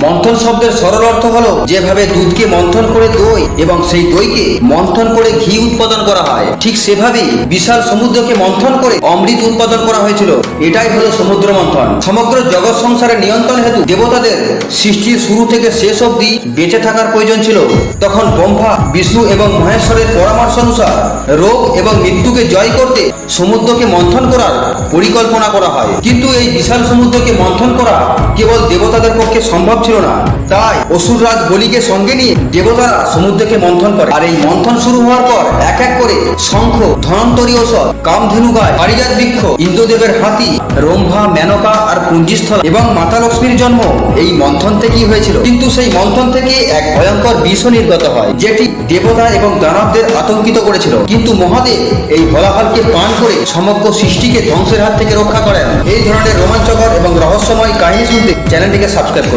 মন্থন শব্দের সরল অর্থ হলো যেভাবে দুধকে মন্থন করে দই এবং সেই দইকে মন্থন করে ঘি উৎপাদন করা হয়, ঠিক সেভাবেই বিশাল সমুদ্রকে মন্থন করে অমৃত উৎপাদন করা হয়েছিল। এটাই হলো সমুদ্র মন্থন। সমগ্র জগৎ সংসারের নিয়ন্ত্রণ হেতু দেবতাদের সৃষ্টির শুরু থেকে শেষ অবধি বেঁচে থাকার প্রয়োজন ছিল। তখন ব্রহ্মা, বিষ্ণু এবং মহেশ্বরের পরামর্শ অনুসার রোগ এবং মৃত্যুকে জয় করতে সমুদ্রকে মন্থন করার পরিকল্পনা করা হয়। কিন্তু এই বিশাল সমুদ্রকে মন্থন করা কেবল দেবতাদের পক্ষে সম্ভব ছিল না। তাই অসুররাজ বলিকে সঙ্গে নিয়ে দেবতারা সমুদ্রকে মন্থন করে। আর এই মন্থন শুরু হওয়ার পর এক এক করে শঙ্খ, ধনন্তরী ঔষধ, কামধেনু গাছ, পারিজাত বৃক্ষ, ইন্দ্রদেবের হাতি, রম্ভা, মেনকা আর পুঞ্জিস্থলা এবং মাতা লক্ষ্মীর জন্ম এই মন্থন থেকেই হয়েছিল। কিন্তু সেই মন্থন থেকে এক ভয়ঙ্কর বিষও নির্গত হয়, যেটি দেবতা এবং দানবদের আতঙ্কিত করেছিল। কিন্তু মহাদেব এই হলাহলকে পান করে সমগ্র সৃষ্টিকে ধ্বংসের হাত থেকে রক্ষা করেন। এই ধরনের রোমাঞ্চকর এবং রহস্যময় কাহিনী শুনতে চ্যানেলটিকে সাবস্ক্রাইব করুন।